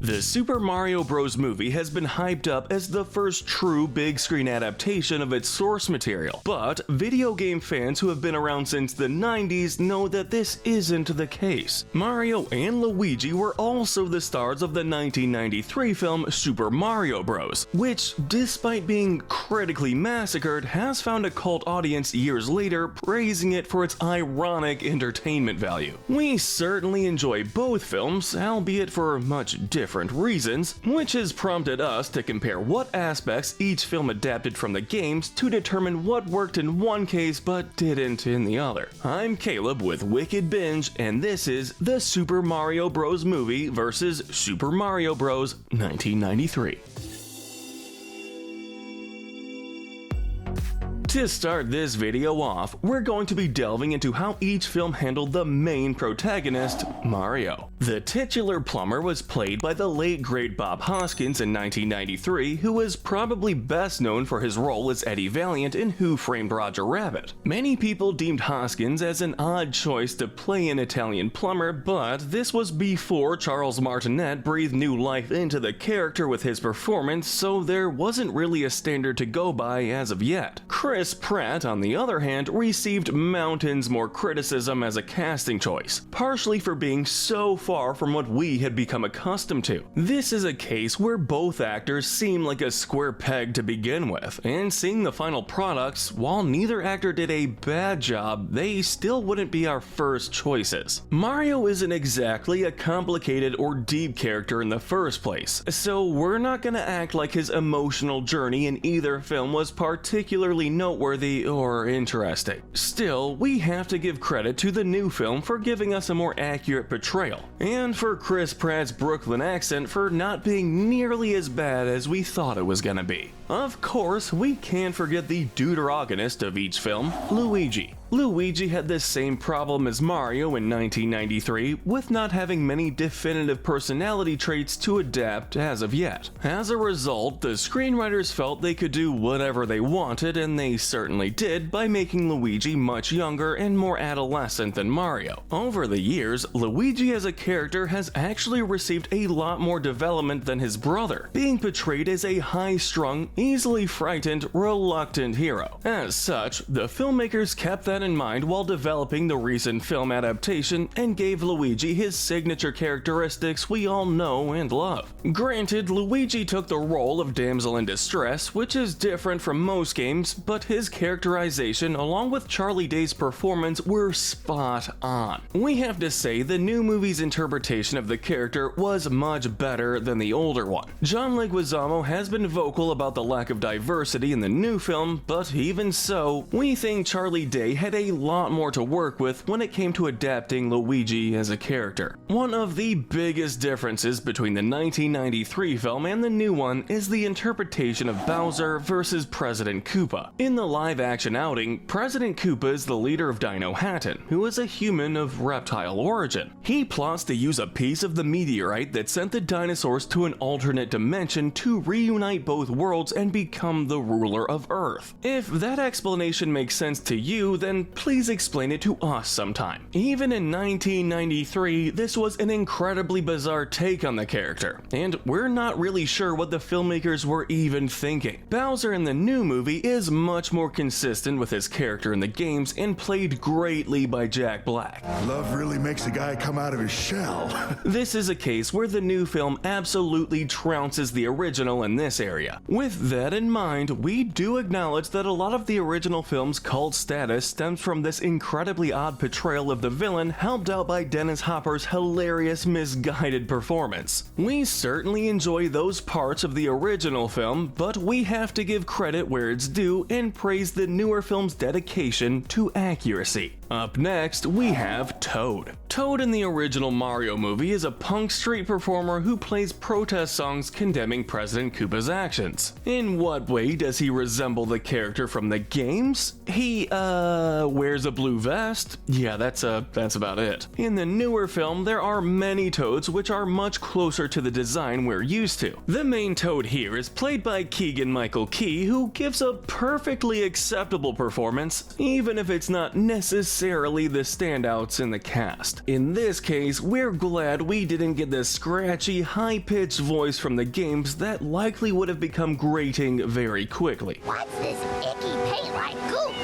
The Super Mario Bros. Movie has been hyped up as the first true big screen adaptation of its source material, but video game fans who have been around since the 90s know that this isn't the case. Mario and Luigi were also the stars of the 1993 film Super Mario Bros., which, despite being critically massacred, has found a cult audience years later praising it for its ironic entertainment value. We certainly enjoy both films, albeit for much different reasons, which has prompted us to compare what aspects each film adapted from the games to determine what worked in one case but didn't in the other. I'm Caleb with Wicked Binge, and this is the Super Mario Bros. Movie versus Super Mario Bros. 1993. To start this video off, we're going to be delving into how each film handled the main protagonist, Mario. The titular plumber was played by the late great Bob Hoskins in 1993, who was probably best known for his role as Eddie Valiant in Who Framed Roger Rabbit. Many people deemed Hoskins as an odd choice to play an Italian plumber, but this was before Charles Martinet breathed new life into the character with his performance, so there wasn't really a standard to go by as of yet. Chris Pratt, on the other hand, received mountains more criticism as a casting choice, partially for being so far from what we had become accustomed to. This is a case where both actors seem like a square peg to begin with, and seeing the final products, while neither actor did a bad job, they still wouldn't be our first choices. Mario isn't exactly a complicated or deep character in the first place, so we're not gonna act like his emotional journey in either film was particularly noteworthy or interesting. Still, we have to give credit to the new film for giving us a more accurate portrayal, and for Chris Pratt's Brooklyn accent for not being nearly as bad as we thought it was gonna be. Of course, we can't forget the deuteragonist of each film, Luigi. Luigi had the same problem as Mario in 1993, with not having many definitive personality traits to adapt as of yet. As a result, the screenwriters felt they could do whatever they wanted, and they certainly did by making Luigi much younger and more adolescent than Mario. Over the years, Luigi as a character has actually received a lot more development than his brother, being portrayed as a high-strung, easily frightened, reluctant hero. As such, the filmmakers kept that in mind while developing the recent film adaptation and gave Luigi his signature characteristics we all know and love. Granted, Luigi took the role of damsel in distress, which is different from most games, but his characterization along with Charlie Day's performance were spot on. We have to say the new movie's interpretation of the character was much better than the older one. John Leguizamo has been vocal about the lack of diversity in the new film, but even so, we think Charlie Day had a lot more to work with when it came to adapting Luigi as a character. One of the biggest differences between the 1993 film and the new one is the interpretation of Bowser versus President Koopa. In the live-action outing, President Koopa is the leader of Dino Hatton, who is a human of reptile origin. He plots to use a piece of the meteorite that sent the dinosaurs to an alternate dimension to reunite both worlds and become the ruler of Earth. If that explanation makes sense to you, then please explain it to us sometime. Even in 1993, this was an incredibly bizarre take on the character, and we're not really sure what the filmmakers were even thinking. Bowser in the new movie is much more consistent with his character in the games and played greatly by Jack Black. Love really makes a guy come out of his shell. This is a case where the new film absolutely trounces the original in this area. With that in mind, we do acknowledge that a lot of the original film's cult status stems from this incredibly odd portrayal of the villain, helped out by Dennis Hopper's hilarious, misguided performance. We certainly enjoy those parts of the original film, but we have to give credit where it's due and praise the newer film's dedication to accuracy. Up next, we have Toad. Toad in the original Mario movie is a punk street performer who plays protest songs condemning President Koopa's actions. In what way does he resemble the character from the games? He, wears a blue vest? Yeah, that's about it. In the newer film, there are many Toads which are much closer to the design we're used to. The main Toad here is played by Keegan-Michael Key, who gives a perfectly acceptable performance, even if it's not necessarily necessarily the standouts in the cast. In this case, we're glad we didn't get the scratchy, high-pitched voice from the games that likely would have become grating very quickly. What's this icky paint-like goop?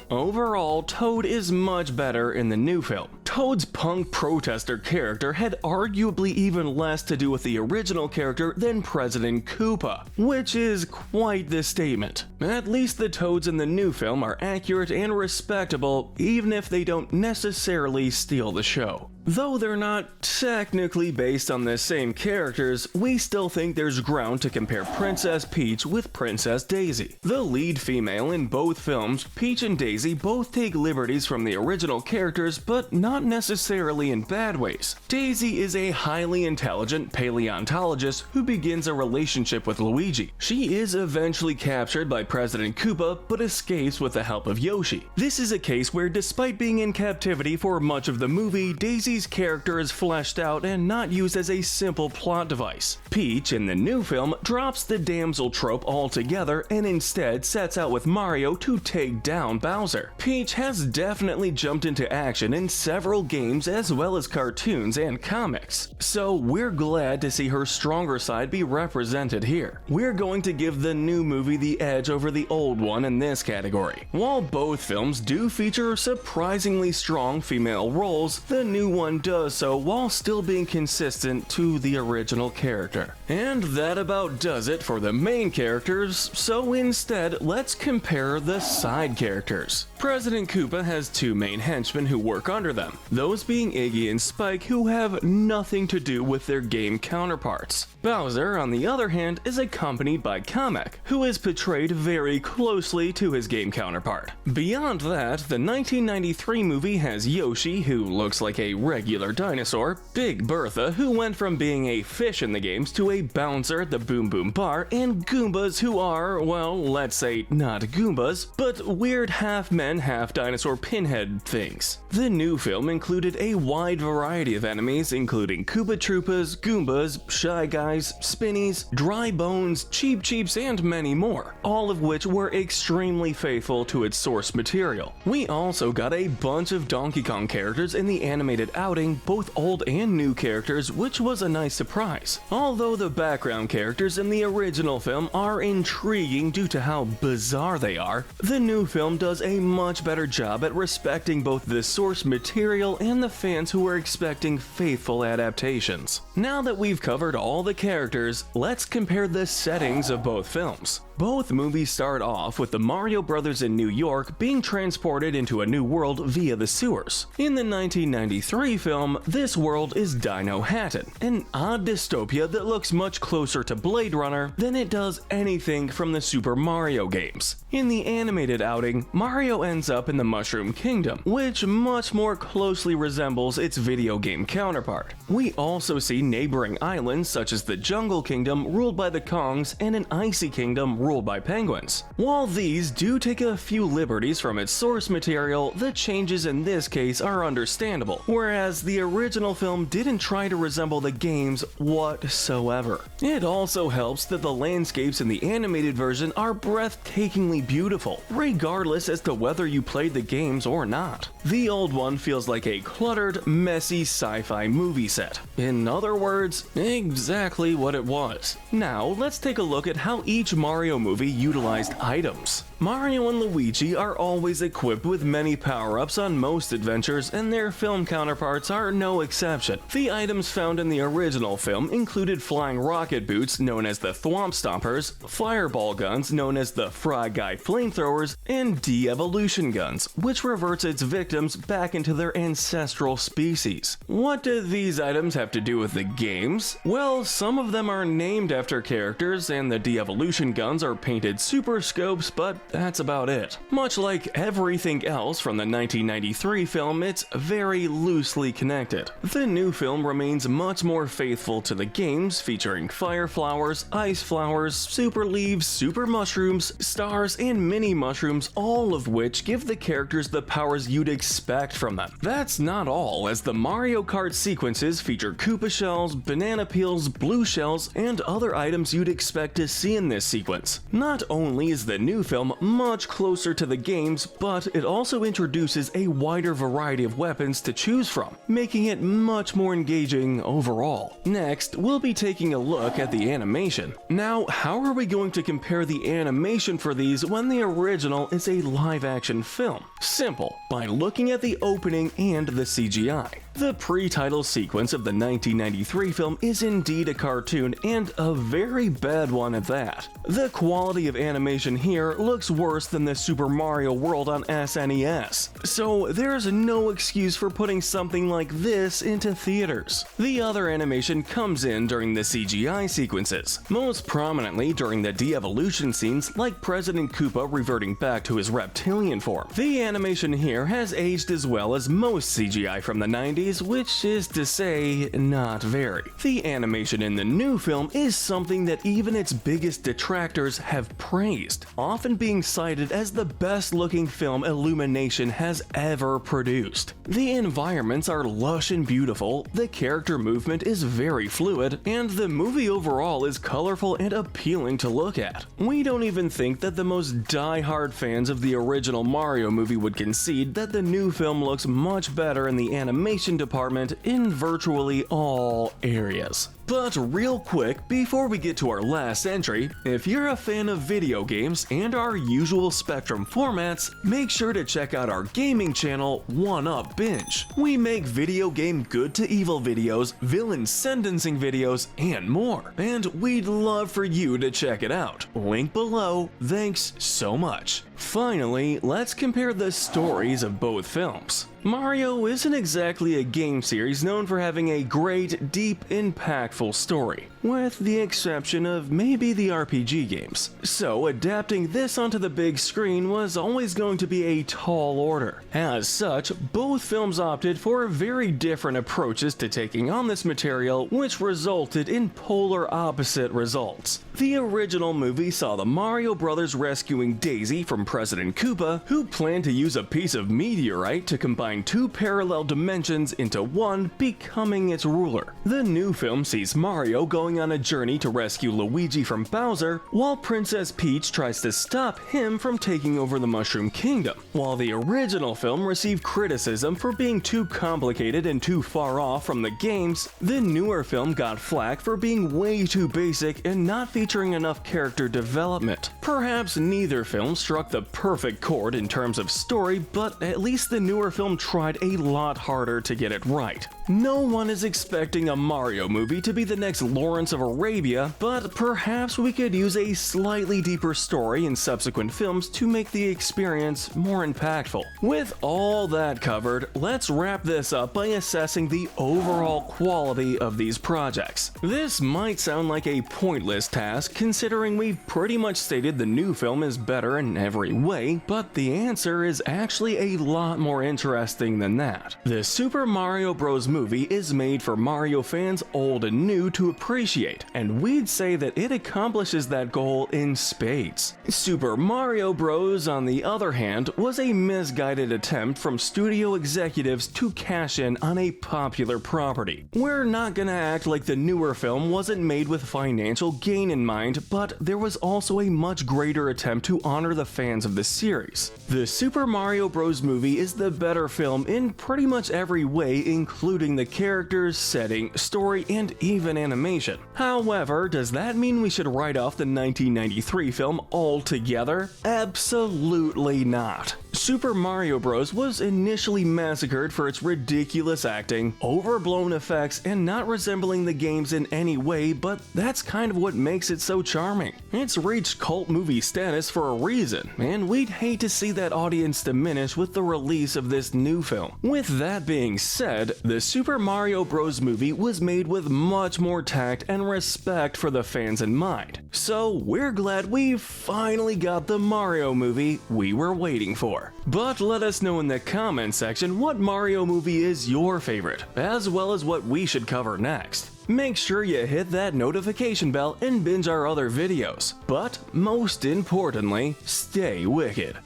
Overall, Toad is much better in the new film. Toad's punk protester character had arguably even less to do with the original character than President Koopa, which is quite the statement. At least the Toads in the new film are accurate and respectable, even if they don't necessarily steal the show. Though they're not technically based on the same characters, we still think there's ground to compare Princess Peach with Princess Daisy. The lead female in both films, Peach and Daisy both take liberties from the original characters, but not necessarily in bad ways. Daisy is a highly intelligent paleontologist who begins a relationship with Luigi. She is eventually captured by President Koopa, but escapes with the help of Yoshi. This is a case where, despite being in captivity for much of the movie, Daisy's character is fleshed out and not used as a simple plot device. Peach, in the new film, drops the damsel trope altogether and instead sets out with Mario to take down Bowser. Peach has definitely jumped into action in several games as well as cartoons and comics, so we're glad to see her stronger side be represented here. We're going to give the new movie the edge over the old one in this category. While both films do feature surprisingly strong female roles, the new one does so while still being consistent to the original character. And that about does it for the main characters, so instead let's compare the side characters. President Koopa has two main henchmen who work under them, those being Iggy and Spike, who have nothing to do with their game counterparts. Bowser, on the other hand, is accompanied by Kamek, who is portrayed very closely to his game counterpart. Beyond that, the 1993 movie has Yoshi, who looks like a regular dinosaur, Big Bertha, who went from being a fish in the games to a bouncer at the Boom Boom Bar, and Goombas, who are, well, let's say not Goombas, but weird half-men, half-dinosaur pinhead things. The new film included a wide variety of enemies, including Koopa Troopas, Goombas, Shy Guys, Spinnies, Dry Bones, Cheep Cheeps, and many more, all of which were extremely faithful to its source material. We also got a bunch of Donkey Kong characters in the animated outing, both old and new characters, which was a nice surprise. Although the background characters in the original film are intriguing due to how bizarre they are, the new film does a much better job at respecting both the source material and the fans who are expecting faithful adaptations. Now that we've covered all the characters, let's compare the settings of both films. Both movies start off with the Mario Brothers in New York being transported into a new world via the sewers. In the 1993 film, this world is Dino Hatton, an odd dystopia that looks much closer to Blade Runner than it does anything from the Super Mario games. In the animated outing, Mario ends up in the Mushroom Kingdom, which much more closely resembles its video game counterpart. We also see neighboring islands such as the Jungle Kingdom ruled by the Kongs and an Icy Kingdom ruled by penguins. While these do take a few liberties from its source material, the changes in this case are understandable, whereas the original film didn't try to resemble the games whatsoever. It also helps that the landscapes in the animated version are breathtakingly beautiful, regardless as to whether you played the games or not. The old one feels like a cluttered, messy sci-fi movie set. In other words, exactly what it was. Now, let's take a look at how each Mario movie utilized items. Mario and Luigi are always equipped with many power-ups on most adventures, and their film counterparts are no exception. The items found in the original film included flying rocket boots known as the Thwomp Stompers, fireball guns known as the Fry Guy flamethrowers, and de-evolution guns, which reverts its victims back into their ancestral species. What do these items have to do with the games? Well, some of them are named after characters, and the de-evolution guns are painted super scopes, but that's about it. Much like everything else from the 1993 film, it's very loosely connected. The new film remains much more faithful to the games, featuring fire flowers, ice flowers, super leaves, super mushrooms, stars, and mini mushrooms, all of which give the characters the powers you'd expect from them. That's not all, as the Mario Kart sequences boxes feature Koopa shells, banana peels, blue shells, and other items you'd expect to see in this sequence. Not only is the new film much closer to the games, but it also introduces a wider variety of weapons to choose from, making it much more engaging overall. Next, we'll be taking a look at the animation. Now, how are we going to compare the animation for these when the original is a live-action film? Simple, by looking at the opening and the CGI. The pre-title sequence of the 1993 film is indeed a cartoon, and a very bad one at that. The quality of animation here looks worse than the Super Mario World on SNES, so there's no excuse for putting something like this into theaters. The other animation comes in during the CGI sequences, most prominently during the de-evolution scenes like President Koopa reverting back to his reptilian form. The animation here has aged as well as most CGI from the 90s, which is to say, not very. The animation in the new film is something that even its biggest detractors have praised, often being cited as the best looking film Illumination has ever produced. The environments are lush and beautiful, the character movement is very fluid, and the movie overall is colorful and appealing to look at. We don't even think that the most die-hard fans of the original Mario movie would concede that the new film looks much better in the animation department in virtually all areas. But real quick, before we get to our last entry, if you're a fan of video games and our usual Spectrum formats, make sure to check out our gaming channel, 1UP Binge. We make video game good to evil videos, villain sentencing videos, and more. And we'd love for you to check it out. Link below. Thanks so much. Finally, let's compare the stories of both films. Mario isn't exactly a game series known for having a great, deep, impactful story, with the exception of maybe the RPG games. So adapting this onto the big screen was always going to be a tall order. As such, both films opted for very different approaches to taking on this material, which resulted in polar opposite results. The original movie saw the Mario Brothers rescuing Daisy from President Koopa, who planned to use a piece of meteorite to combine two parallel dimensions into one, becoming its ruler. The new film sees Mario going on a journey to rescue Luigi from Bowser, while Princess Peach tries to stop him from taking over the Mushroom Kingdom. While the original film received criticism for being too complicated and too far off from the games, the newer film got flack for being way too basic and not featuring enough character development. Perhaps neither film struck the perfect chord in terms of story, but at least the newer film tried a lot harder to get it right. No one is expecting a Mario movie to be the next Lawrence of Arabia, but perhaps we could use a slightly deeper story in subsequent films to make the experience more impactful. With all that covered, let's wrap this up by assessing the overall quality of these projects. This might sound like a pointless task considering we've pretty much stated the new film is better in every way, but the answer is actually a lot more interesting than that. The Super Mario Bros. Movie is made for Mario fans old and new to appreciate, and we'd say that it accomplishes that goal in spades. Super Mario Bros., on the other hand, was a misguided attempt from studio executives to cash in on a popular property. We're not gonna act like the newer film wasn't made with financial gain in mind, but there was also a much greater attempt to honor the fans of the series. The Super Mario Bros. Movie is the better film in pretty much every way, including the characters, setting, story, and even animation. However, does that mean we should write off the 1993 film altogether? Absolutely not. Super Mario Bros. Was initially massacred for its ridiculous acting, overblown effects, and not resembling the games in any way, but that's kind of what makes it so charming. It's reached cult movie status for a reason, and we'd hate to see that audience diminish with the release of this new film. With that being said, the Super Mario Bros. Movie was made with much more tact and respect for the fans in mind. So we're glad we finally got the Mario movie we were waiting for. But let us know in the comment section what Mario movie is your favorite, as well as what we should cover next. Make sure you hit that notification bell and binge our other videos. But most importantly, stay wicked.